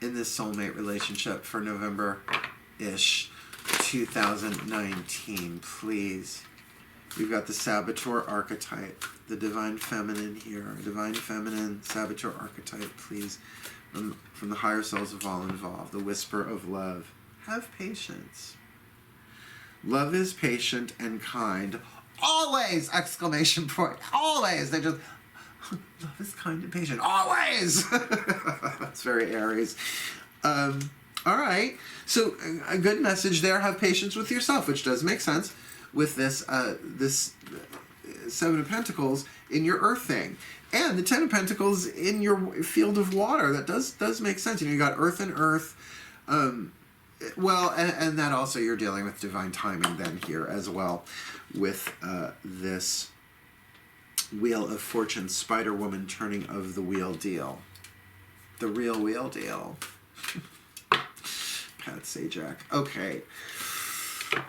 In this soulmate relationship for November-ish 2019, please. We've got the Saboteur archetype. The Divine Feminine here. Divine Feminine, Saboteur archetype, please. From the higher souls of all involved. The Whisper of Love. Have patience. Love is patient and kind. Always! Exclamation point. Always! They just... Love is kind and patient. Always! That's very Aries. All right. So, a good message there. Have patience with yourself, which does make sense with this this Seven of Pentacles in your earth thing. And the Ten of Pentacles in your field of water. That does make sense. You know, you got earth and earth. Well, and that also you're dealing with divine timing then here as well with this Wheel of Fortune, Spider Woman turning of the wheel deal. The real wheel deal. Pat Sajak. Okay.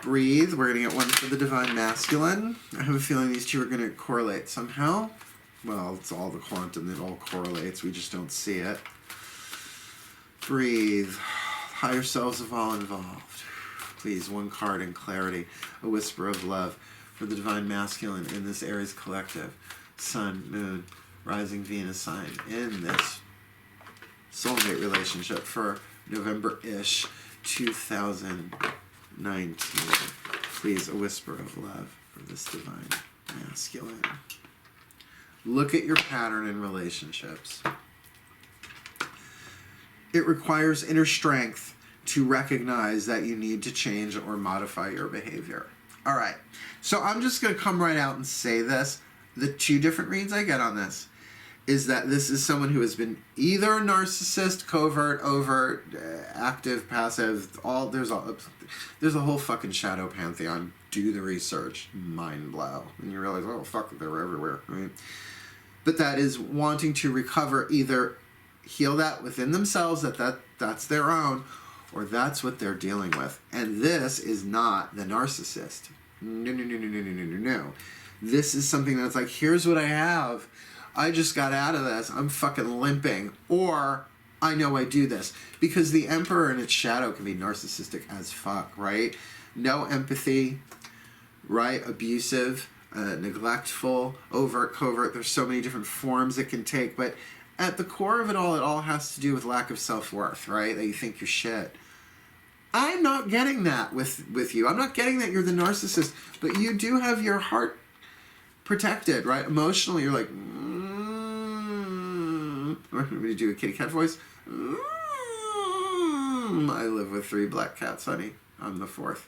Breathe. We're going to get one for the Divine Masculine. I have a feeling these two are going to correlate somehow. Well, it's all the quantum. It all correlates. We just don't see it. Breathe. Higher selves of all involved. Please, one card in clarity. A Whisper of Love for the Divine Masculine in this Aries collective. Sun, Moon, Rising, Venus sign in this soulmate relationship for November-ish 2019. Please, a Whisper of Love for this Divine Masculine. Look at your pattern in relationships. It requires inner strength to recognize that you need to change or modify your behavior. All right, so I'm just going to come right out and say this. The two different reads I get on this is that this is someone who has been either a narcissist, covert, overt, active, passive, there's a whole fucking shadow pantheon. Do the research. Mind blow. And you realize, oh, fuck, they were everywhere, right? But that is wanting to recover, either heal that within themselves, that's their own, or that's what they're dealing with. And this is not the narcissist. No. This is something that's like, here's what I have. I just got out of this. I'm fucking limping. Or, I know I do this. Because the Emperor in its shadow can be narcissistic as fuck, right? No empathy, right? Abusive, neglectful, overt, covert. There's so many different forms it can take. But at the core of it all has to do with lack of self-worth, right? That you think you're shit. I'm not getting that with you. I'm not getting that you're the narcissist. But you do have your heart protected, right? Emotionally, you're like, Or let me do a kitty cat voice. I live with 3 black cats, honey. I'm the 4th.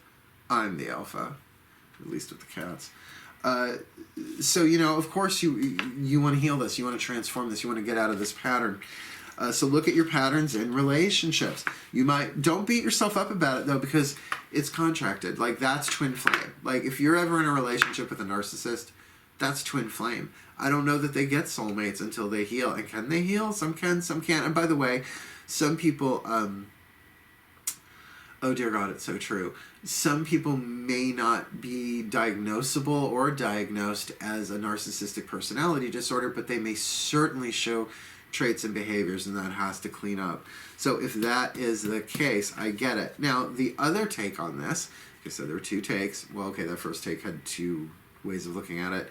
I'm the alpha, at least with the cats. So, you know, of course you want to heal this. You want to transform this. You want to get out of this pattern. So look at your patterns in relationships. Don't beat yourself up about it, though, because it's contracted. Like, that's twin flame. Like, if you're ever in a relationship with a narcissist, that's twin flame. I don't know that they get soulmates until they heal. And can they heal? Some can, some can't. And by the way, some people, oh dear God, it's so true. Some people may not be diagnosable or diagnosed as a narcissistic personality disorder, but they may certainly show traits and behaviors, and that has to clean up. So if that is the case, I get it. Now, the other take on this, like I said, there were 2 takes. Well, okay, that first take had 2 ways of looking at it.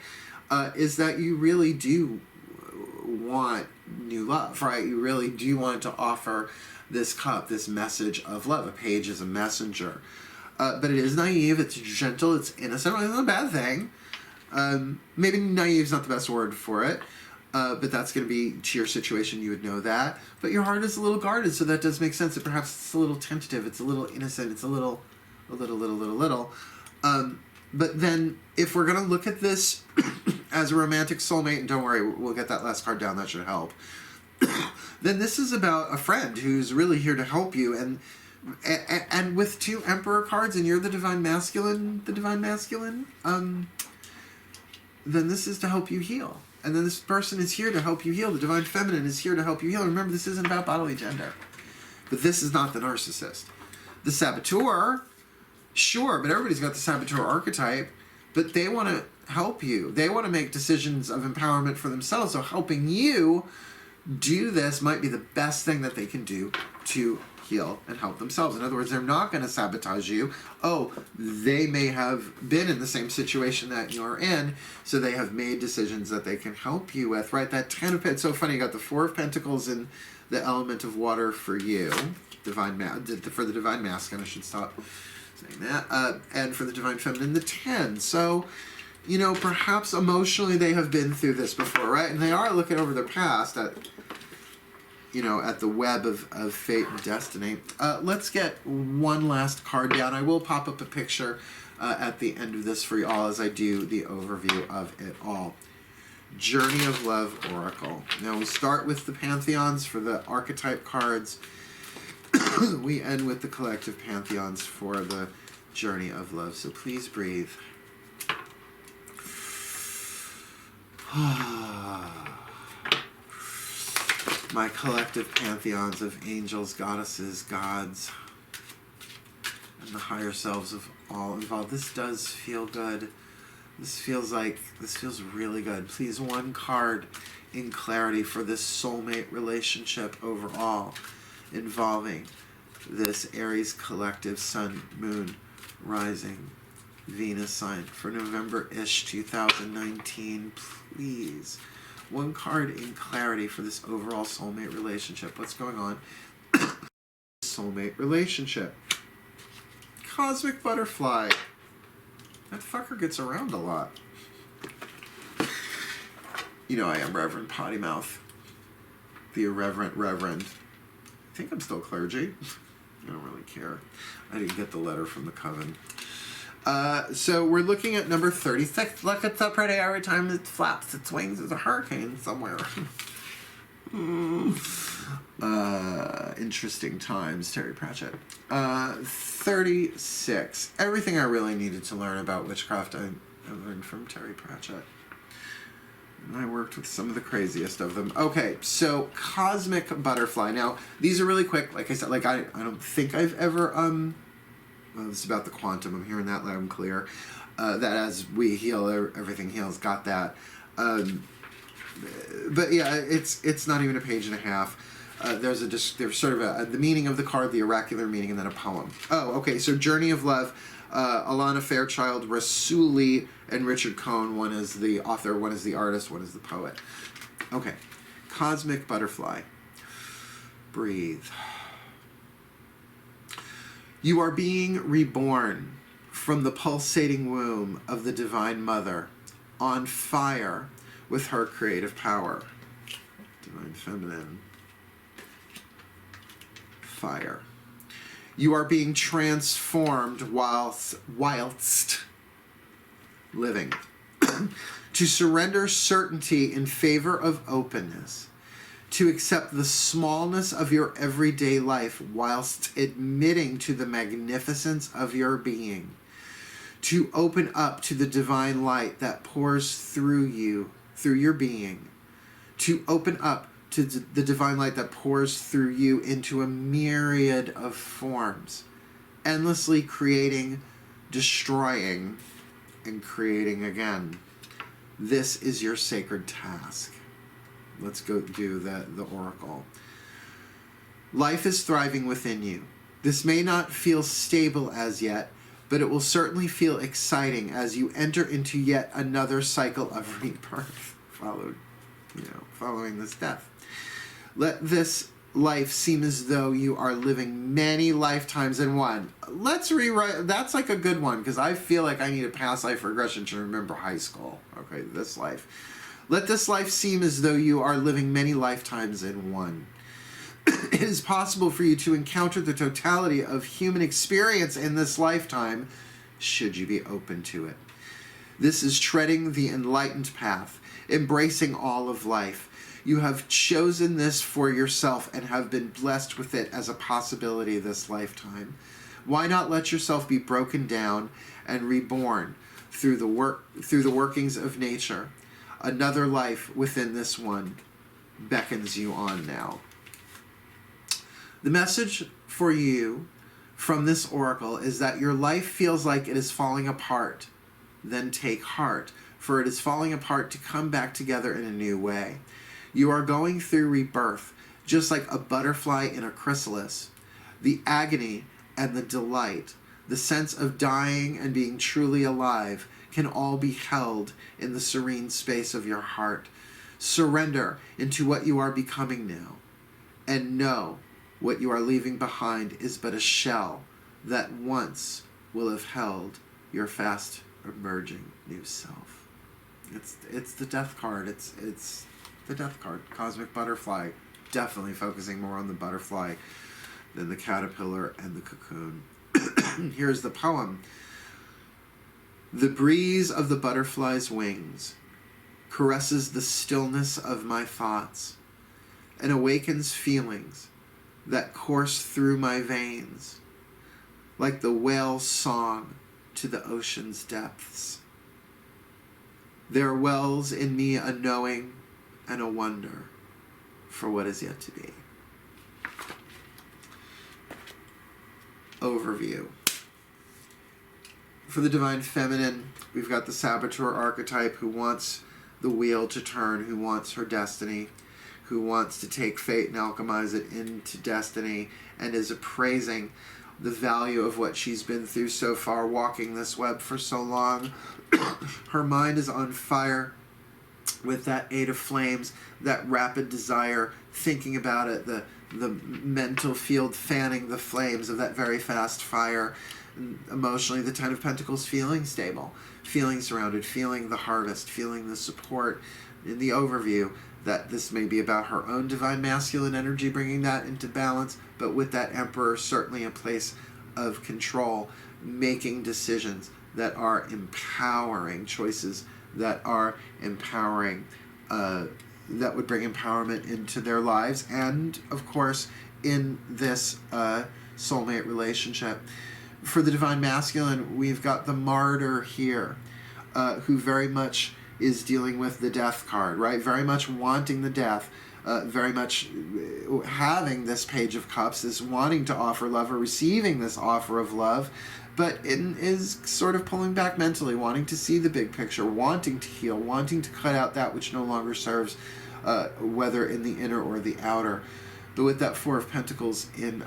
Is that you really do want new love, right? You really do want to offer this cup, this message of love. A page is a messenger. But it is naive, it's gentle, it's innocent. It's not a bad thing. Maybe naive is not the best word for it. But that's going to be to your situation, you would know that. But your heart is a little guarded, so that does make sense. That perhaps it's a little tentative, it's a little innocent, it's a little. But then, if we're going to look at this as a romantic soulmate, and don't worry, we'll get that last card down, that should help. Then this is about a friend who's really here to help you, and with 2 Emperor cards, and you're the Divine Masculine, then this is to help you heal. And then this person is here to help you heal. The Divine Feminine is here to help you heal. Remember, this isn't about bodily gender. But this is not the narcissist. The Saboteur, sure, but everybody's got the Saboteur archetype. But they want to help you. They want to make decisions of empowerment for themselves. So helping you do this might be the best thing that they can do to heal and help themselves. In other words, they're not going to sabotage you. Oh, they may have been in the same situation that you're in, so they have made decisions that they can help you with, right? That 10 of Pentacles, so funny, you got the 4 of Pentacles in the element of water for you, for the Divine Masculine, I should stop saying that, and for the Divine Feminine, the 10. So, you know, perhaps emotionally they have been through this before, right? And they are looking over their past at, you know, at the web of fate and destiny. Let's get one last card down. I will pop up a picture at the end of this for you all as I do the overview of it all. Journey of Love Oracle. Now we start with the Pantheons for the archetype cards. We end with the collective Pantheons for the Journey of Love. So please breathe. My collective pantheons of angels, goddesses, gods, and the higher selves of all involved. This does feel good. This feels really good. Please, one card in clarity for this soulmate relationship overall involving this Aries collective Sun, Moon, Rising, Venus sign for November-ish 2019. Please. One card in clarity for this overall soulmate relationship. What's going on? Soulmate relationship. Cosmic Butterfly. That fucker gets around a lot. You know I am Reverend Potty Mouth. The irreverent Reverend. I think I'm still clergy. I don't really care. I didn't get the letter from the coven. So we're looking at number 36. Look, it's so pretty. Every time it flaps its wings, there's a hurricane somewhere. Interesting times, Terry Pratchett. 36. Everything I really needed to learn about witchcraft, I learned from Terry Pratchett. And I worked with some of the craziest of them. Okay, so Cosmic Butterfly. Now, these are really quick. Like I said, like I don't think I've ever... Well, this is about the quantum. I'm hearing that loud and clear. That as we heal, everything heals. Got that. But yeah, it's not even a page and a half. There's sort of the meaning of the card, the oracular meaning, and then a poem. Oh, okay. So Journey of Love. Alana Fairchild, Rasuli, and Richard Cohn. One is the author, one is the artist, one is the poet. Okay. Cosmic Butterfly. Breathe. You are being reborn from the pulsating womb of the Divine Mother, on fire with her creative power. Divine Feminine. Fire. You are being transformed whilst living. To surrender certainty in favor of openness. To accept the smallness of your everyday life whilst admitting to the magnificence of your being. To open up to the divine light that pours through you, through your being. To open up to the divine light that pours through you into a myriad of forms. Endlessly creating, destroying, and creating again. This is your sacred task. Let's go do the oracle. Life is thriving within you. This may not feel stable as yet, but it will certainly feel exciting as you enter into yet another cycle of rebirth, followed following this death. Let this life seem as though you are living many lifetimes in one. Let's rewrite. That's like a good one, because I feel like I need a past life regression to remember high school. Okay, this life. Let this life seem as though you are living many lifetimes in one. It is possible for you to encounter the totality of human experience in this lifetime, should you be open to it. This is treading the enlightened path, embracing all of life. You have chosen this for yourself and have been blessed with it as a possibility this lifetime. Why not let yourself be broken down and reborn through the workings of nature? Another life within this one beckons you on now. The message for you from this oracle is that your life feels like it is falling apart. Then take heart, for it is falling apart to come back together in a new way. You are going through rebirth, just like a butterfly in a chrysalis. The agony and the delight, the sense of dying and being truly alive, can all be held in the serene space of your heart. Surrender into what you are becoming now, and know what you are leaving behind is but a shell that once will have held your fast emerging new self. It's the death card. It's the death card. Cosmic butterfly. Definitely focusing more on the butterfly than the caterpillar and the cocoon. Here's the poem. The breeze of the butterfly's wings caresses the stillness of my thoughts and awakens feelings that course through my veins like the whale's song to the ocean's depths. There wells in me a knowing and a wonder for what is yet to be. Overview. For the Divine Feminine, we've got the Saboteur archetype who wants the wheel to turn, who wants her destiny, who wants to take fate and alchemize it into destiny, and is appraising the value of what she's been through so far, walking this web for so long. Her mind is on fire with that Eight of Flames, that rapid desire, thinking about it, the mental field fanning the flames of that very fast fire. And emotionally, the Ten of Pentacles, feeling stable, feeling surrounded, feeling the harvest, feeling the support. In the overview, that this may be about her own divine masculine energy, bringing that into balance, but with that Emperor certainly a place of control, making decisions that are empowering, choices that are empowering, that would bring empowerment into their lives, and of course in this soulmate relationship. For the Divine Masculine, we've got the Martyr here, who very much is dealing with the death card, right? Very much wanting the death, very much having this Page of Cups, this wanting to offer love or receiving this offer of love, but it is sort of pulling back mentally, wanting to see the big picture, wanting to heal, wanting to cut out that which no longer serves, whether in the inner or the outer. But with that Four of Pentacles in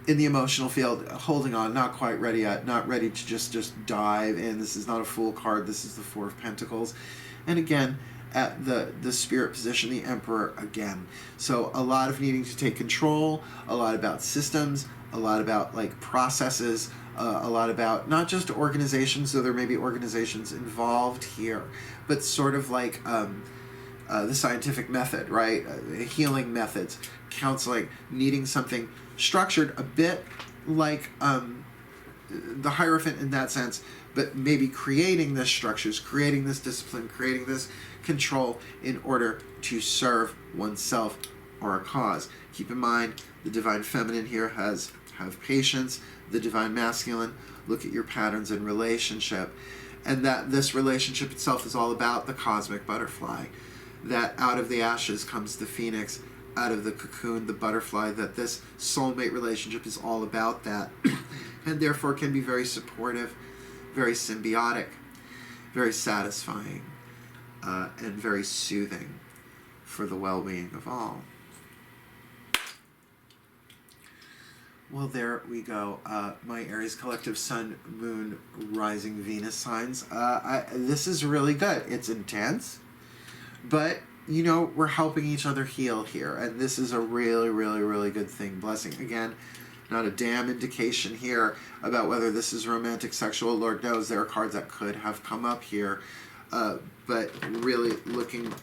the emotional field, holding on, not quite ready yet, not ready to just dive in. This is not a Fool card, this is the Four of Pentacles. And again, at the spirit position, the Emperor again. So a lot of needing to take control, a lot about systems, a lot about like processes, a lot about not just organizations, though there may be organizations involved here, but sort of like the scientific method, right? Healing methods, counseling, needing something structured a bit like the Hierophant in that sense, but maybe creating this structures, creating this discipline, creating this control in order to serve oneself or a cause. Keep in mind, the Divine Feminine here have patience. The Divine Masculine, look at your patterns in relationship, and that this relationship itself is all about the cosmic butterfly, that out of the ashes comes the phoenix, out of the cocoon, the butterfly, that this soulmate relationship is all about that, and therefore can be very supportive, very symbiotic, very satisfying, and very soothing for the well-being of all. Well, there we go. My Aries collective Sun, Moon, Rising, Venus signs. This is really good. It's intense. But, you know, we're helping each other heal here. And this is a really, really, really good thing. Blessing. Again, not a damn indication here about whether this is romantic, sexual. Lord knows there are cards that could have come up here. But really looking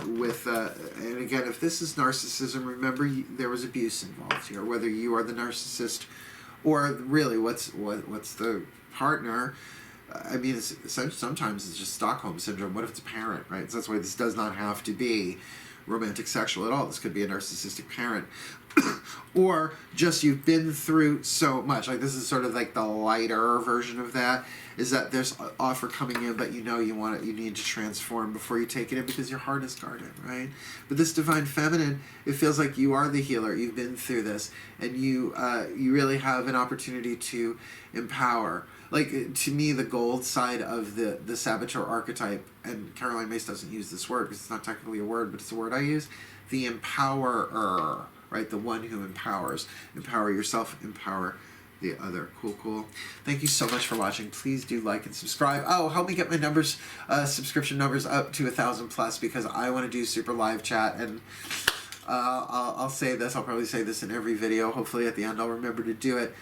with, and again, if this is narcissism, remember there was abuse involved here. Whether you are the narcissist or really what's the partner. I mean, sometimes it's just Stockholm Syndrome. What if it's a parent, right? So that's why this does not have to be romantic sexual at all. This could be a narcissistic parent. Or just you've been through so much. Like this is sort of like the lighter version of that, is that there's an offer coming in, but you know you need to transform before you take it in because your heart is guarded, right? But this divine feminine, it feels like you are the healer. You've been through this, and you really have an opportunity to empower. Like, to me, the gold side of the saboteur archetype, and Caroline Myss doesn't use this word because it's not technically a word, but it's a word I use, the empowerer, right? The one who empowers. Empower yourself, empower the other. Cool, cool. Thank you so much for watching. Please do like and subscribe. Oh, help me get my numbers, subscription numbers up to 1,000 plus because I want to do super live chat, and I'll say this. I'll probably say this in every video. Hopefully at the end I'll remember to do it.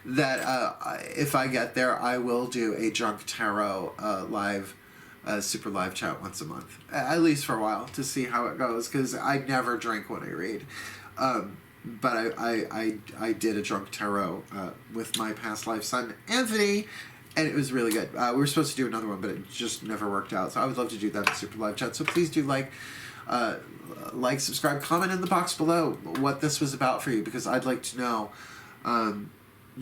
That if I get there, I will do a Drunk Tarot live, super live chat once a month, at least for a while, to see how it goes, because I never drink when I read. But I did a Drunk Tarot with my past life son, Anthony, and it was really good. We were supposed to do another one, but it just never worked out, so I would love to do that super live chat. So please do like, subscribe, comment in the box below what this was about for you, because I'd like to know.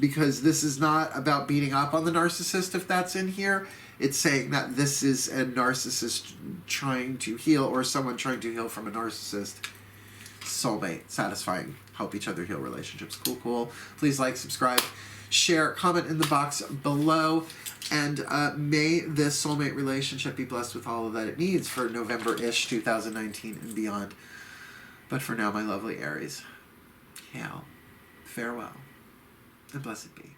Because this is not about beating up on the narcissist if that's in here. It's saying that this is a narcissist trying to heal, or someone trying to heal from a narcissist. Soulmate, satisfying, help each other heal relationships. Cool, cool. Please like, subscribe, share, comment in the box below. And may this soulmate relationship be blessed with all of that it needs for November-ish 2019 and beyond. But for now, my lovely Aries, hail, farewell, and blessed be.